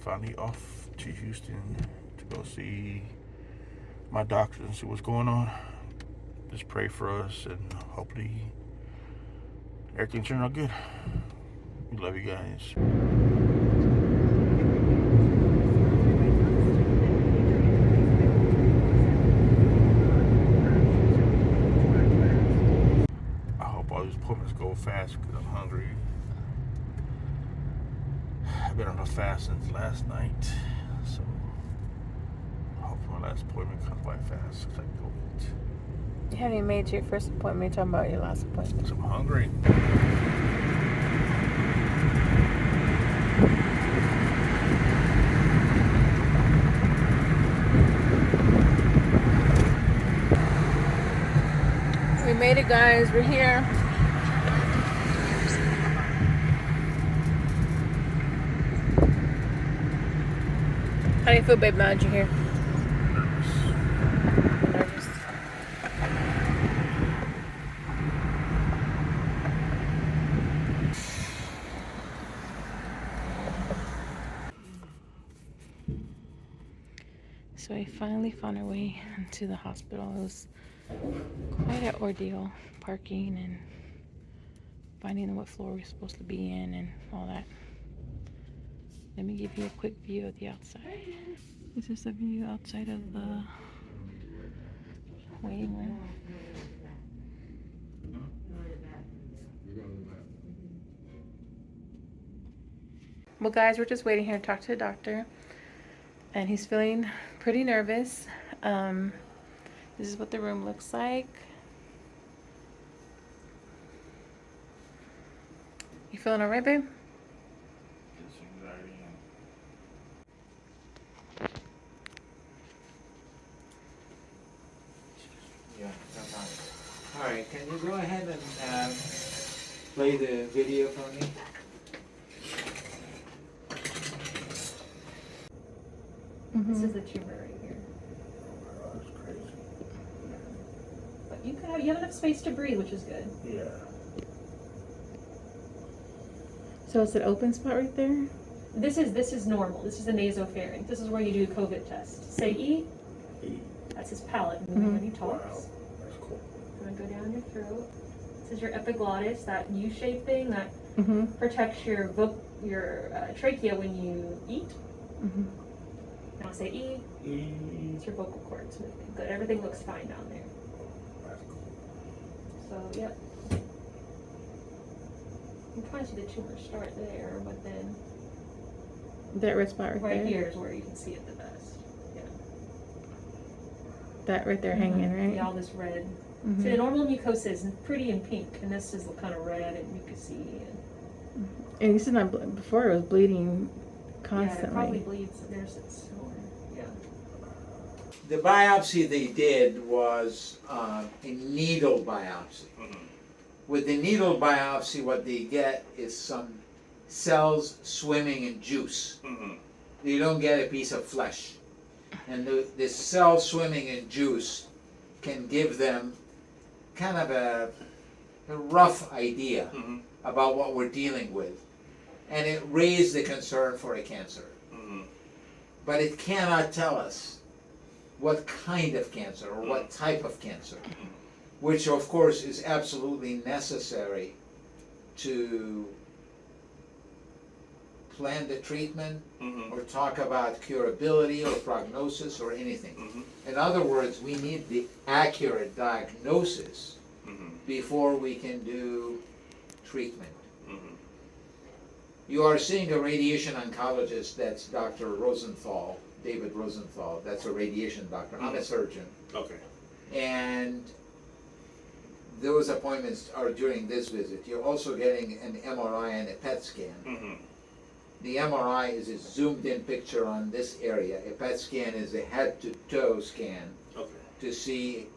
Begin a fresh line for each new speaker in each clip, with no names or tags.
finally off to Houston to go see my doctor and see what's going on. Just pray for us and hopefully everything turns out good. We love you guys. I hope all these appointments go fast because I'm hungry. I've been on a fast since last night, so I hope my last appointment comes by fast so I can go eat.
You haven't even made your first appointment. You're talking about your last appointment.
So I'm hungry.
We made it, guys. We're here. How do you feel, babe, now that you're here? Nervous. So we finally found our way to the hospital. It was quite an ordeal, parking and finding what floor we're supposed to be in and all that. Let me give you a quick view of the outside. This is the view outside of the waiting room. Well, guys, we're just waiting here to talk to the doctor, and he's feeling pretty nervous. This is what the room looks like. You feeling all right, babe?
Yeah, no problem. All right, can you go ahead and play the video for me?
Mm-hmm.
This is the tumor right here.
That's crazy.
But you have enough space to breathe, which is good.
Yeah.
So it's an open spot right there?
This is normal. This is the nasopharynx. This is where you do the COVID test. Say E.
E.
That's his palate moving when he
Wow.
talks.
That's cool.
I'm gonna go down your throat. This is your epiglottis, that U-shaped thing that
Mm-hmm.
protects your trachea when you eat.
Mm-hmm.
Now say E.
E.
It's your vocal cords moving. Good. Everything looks fine down there.
That's cool.
So yep. You can kind of see the tumor start there, but then
That red spot right
right
there?
here is where you can see it the best. Yeah.
That right there hanging, right?
Yeah, all this red.
Mm-hmm.
So the normal mucosa is pretty and pink, and this is kind of red and mucousy.
And this is not, before it was bleeding
Yeah,
constantly.
it probably bleeds. There's its yeah.
The biopsy they did was a needle biopsy.
Mm-hmm.
With the needle biopsy, what they get is some cells swimming in juice.
Mm-hmm.
You don't get a piece of flesh. And the cell swimming in juice can give them kind of a rough idea
Mm-hmm.
about what we're dealing with. And it raised the concern for a cancer.
Mm-hmm.
But it cannot tell us what kind of cancer or what type of cancer, which of course is absolutely necessary to plan the treatment
Mm-hmm.
or talk about curability or prognosis or anything.
Mm-hmm.
In other words, we need the accurate diagnosis
Mm-hmm.
before we can do treatment.
Mm-hmm.
You are seeing a radiation oncologist, that's Dr. Rosenthal, David Rosenthal, that's a radiation doctor. I'm a surgeon.
Okay.
And those appointments are during this visit. You're also getting an MRI and a PET scan.
Mm-hmm.
The MRI is a zoomed in picture on this area. A PET scan is a head to toe scan
Okay.
to see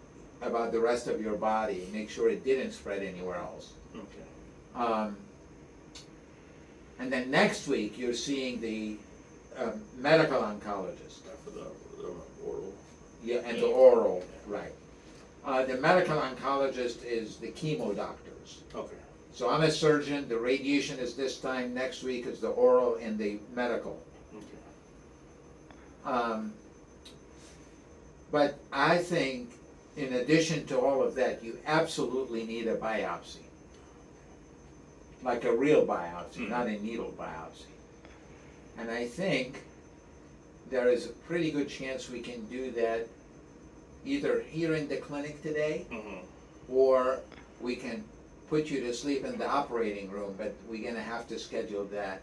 about the rest of your body, make sure it didn't spread anywhere else.
Okay.
And then next week, you're seeing the medical oncologist.
For the oral.
Yeah, and the oral, right. The medical oncologist is the chemo doctors.
Okay.
So I'm a surgeon, the radiation is this time, next week is the oral and the medical.
Okay.
But I think, in addition to all of that, you absolutely need a biopsy. Like a real biopsy, not a needle biopsy. And I think there is a pretty good chance we can do that either here in the clinic today, or we can put you to sleep in the operating room, but we're gonna have to schedule that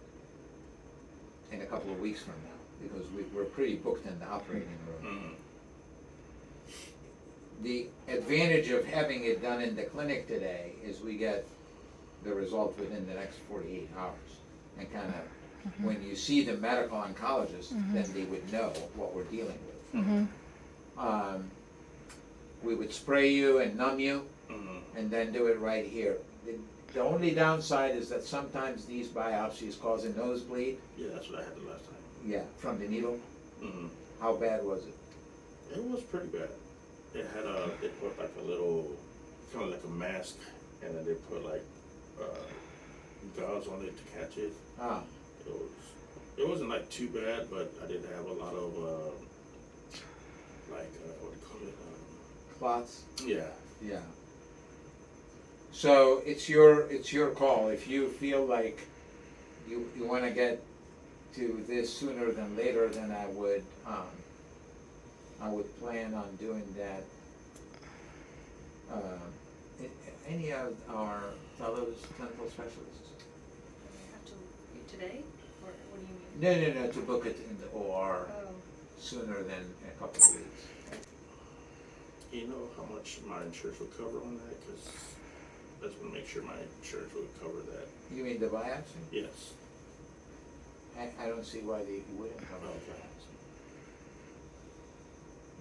in a couple of weeks from now, because we're pretty booked in the operating room. The advantage of having it done in the clinic today is we get the result within the next 48 hours. And kind of, when you see the medical oncologist, then they would know what we're dealing with. We would spray you and numb you, and then do it right here. The only downside is that sometimes these biopsies cause a nosebleed.
Yeah, that's what I had the last time.
Yeah, from the needle. How bad was it?
It was pretty bad. It had they put like a little, kind of like a mask, and then they put like gauze on it to catch it. It wasn't like too bad, but I did have a lot of what do you call it?
Clots?
Yeah.
Yeah. So it's your call. If you feel like you want to get to this sooner than later, then I would plan on doing that. Any of our fellows, clinical specialists?
Have to today, or what do you mean?
No, to book it in the OR sooner than a couple of weeks.
You know how much my insurance would cover on that? Because I just want to make sure my insurance would cover that.
You mean the biopsy?
Yes.
I don't see why they wouldn't cover the
Okay.
biopsy.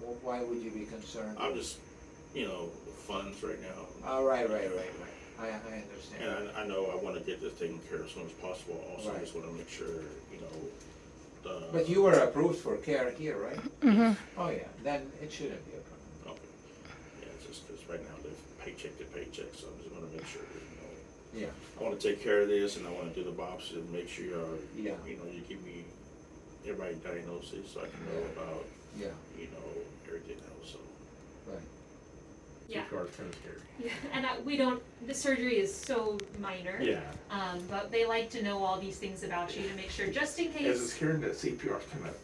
Well, why would you be concerned?
I'm just, funds right now.
Oh, right. I understand.
And I know I want to get this taken care of as soon as possible. Also, I
Right.
just want to make sure,
But you were approved for care here, right? Oh, yeah, then it shouldn't be a problem.
Okay. Yeah, it's just because right now I live paycheck to paycheck, so I'm just going to make sure,
Yeah.
I want to take care of this, and I want to do the biopsy and make sure
Yeah.
you give me everybody diagnosis so I can know about,
Yeah,
everything else. So
right.
Yeah.
CPR is kind of scary.
Yeah, and the surgery is so minor.
Yeah.
But they like to know all these things about you to make sure, just in
As
case,
it's hearing that CPR is kind of.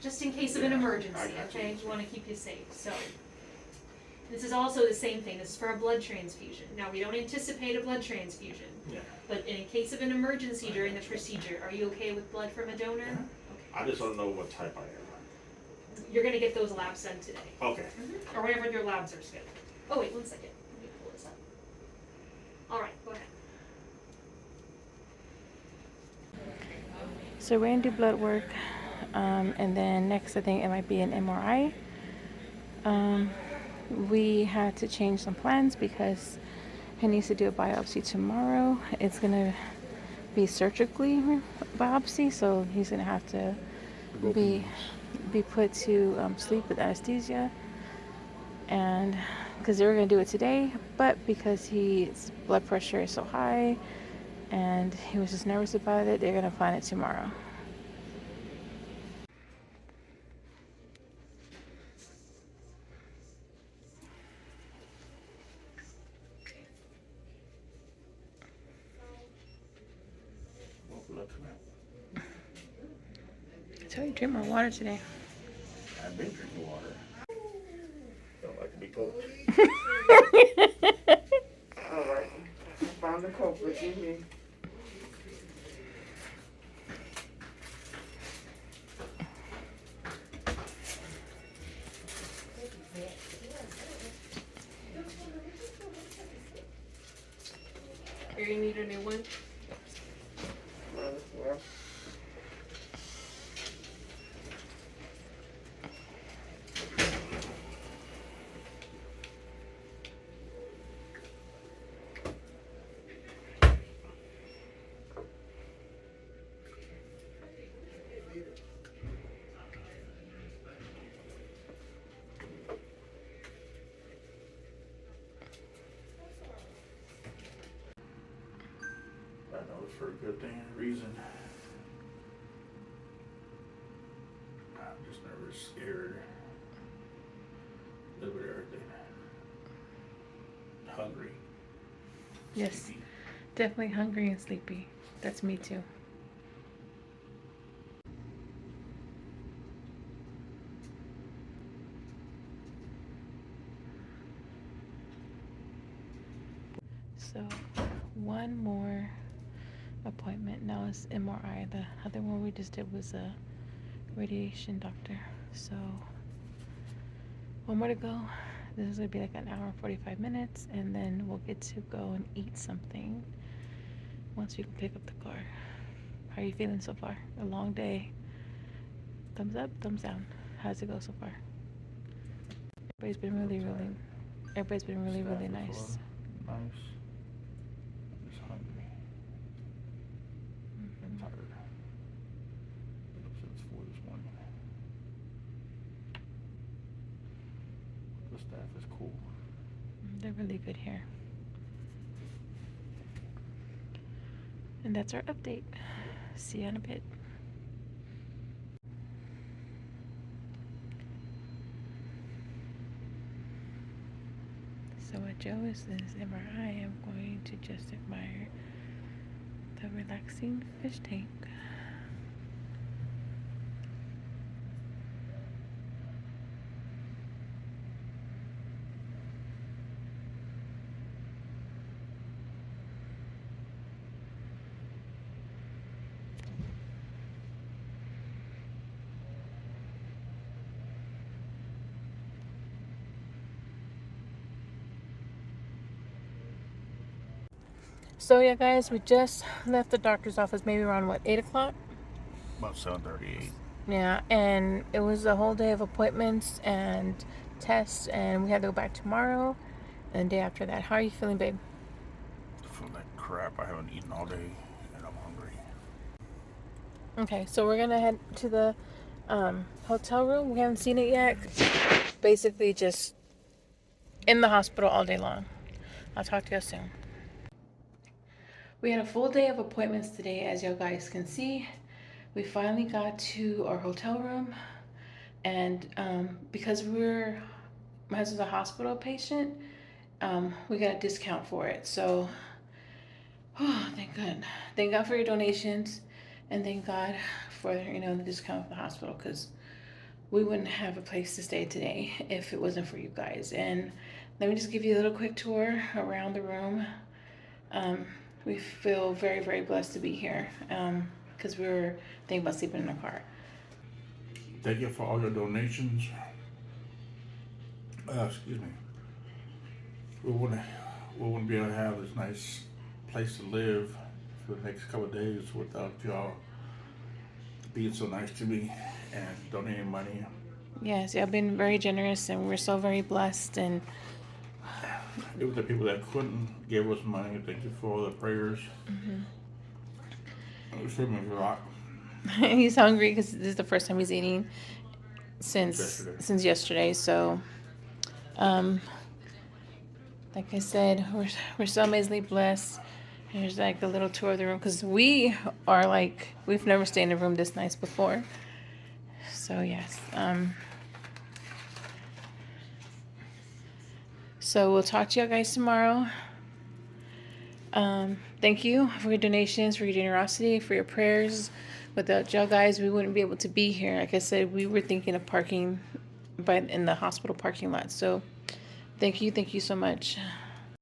just in case of an
Yeah, I
emergency,
got you.
okay? We wanna keep you safe, so. This is also the same thing, this is for a blood transfusion. Now, we don't anticipate a blood transfusion,
Yeah.
but in case of an emergency during the procedure, are you okay with blood from a donor?
Yeah.
Okay.
I just don't know what type I am.
You're gonna get those labs sent today,
Okay.
or whenever your labs are scheduled. Oh, wait, one second, let me pull this up. All right, go ahead.
So we're gonna do blood work, and then next I think it might be an MRI. We had to change some plans because he needs to do a biopsy tomorrow. It's gonna be surgically biopsy, so he's gonna have to be put to sleep with anesthesia, and because they were gonna do it today, but because his blood pressure is so high and he was just nervous about it, they're gonna plan it tomorrow. I told you, drink more water today.
I've been drinking water. Don't like to be poked.
All right. I found the culprit in me.
Are you gonna need a new one?
Well,
I know it's for a good thing and reason. I'm just nervous, scared. A little bit of everything. Hungry.
Yes.
Sleepy.
Definitely hungry and sleepy. That's me too. So, one more appointment. Now it's MRI. The other one we just did was a radiation doctor. So, one more to go. This is gonna be like an hour and 45 minutes, and then we'll get to go and eat something once we can pick up the car. How are you feeling so far? A long day. Thumbs up, thumbs down. How's it go so far? Everybody's been really nice.
Nice. Just hungry. And tired. Been up since 4 this morning. The staff is cool.
They're really good here. And that's our update. See you in a bit. So what Joe is MRI, I'm going to just admire the relaxing fish tank. So yeah, guys, we just left the doctor's office maybe around 8 o'clock?
About 7:38.
Yeah, and it was a whole day of appointments and tests, and we had to go back tomorrow and the day after that. How are you feeling, babe?
I feel like crap. I haven't eaten all day and I'm hungry.
Okay, so we're gonna head to the hotel room. We haven't seen it yet. Basically, just in the hospital all day long. I'll talk to you soon. We had a full day of appointments today, as you guys can see. We finally got to our hotel room, and because my husband's a hospital patient, we got a discount for it. So, oh, thank God for your donations, and thank God for the discount for the hospital, because we wouldn't have a place to stay today if it wasn't for you guys. And let me just give you a little quick tour around the room. We feel very, very blessed to be here, because we were thinking about sleeping in a car.
Thank you for all your donations. Excuse me. We wouldn't be able to have this nice place to live for the next couple of days without y'all being so nice to me and donating money.
Yes, y'all been very generous, and we're so very blessed. And
Even the people that couldn't give us money, thank you for all the prayers. It saved me a lot.
he's hungry because this is the first time he's eating since yesterday. So, like I said, we're so amazingly blessed. Here's like a little tour of the room, because we've never stayed in a room this nice before. So yes. So we'll talk to you guys tomorrow. Thank you for your donations, for your generosity, for your prayers. Without y'all guys, we wouldn't be able to be here. Like I said, we were thinking of parking in the hospital parking lot. So thank you so much.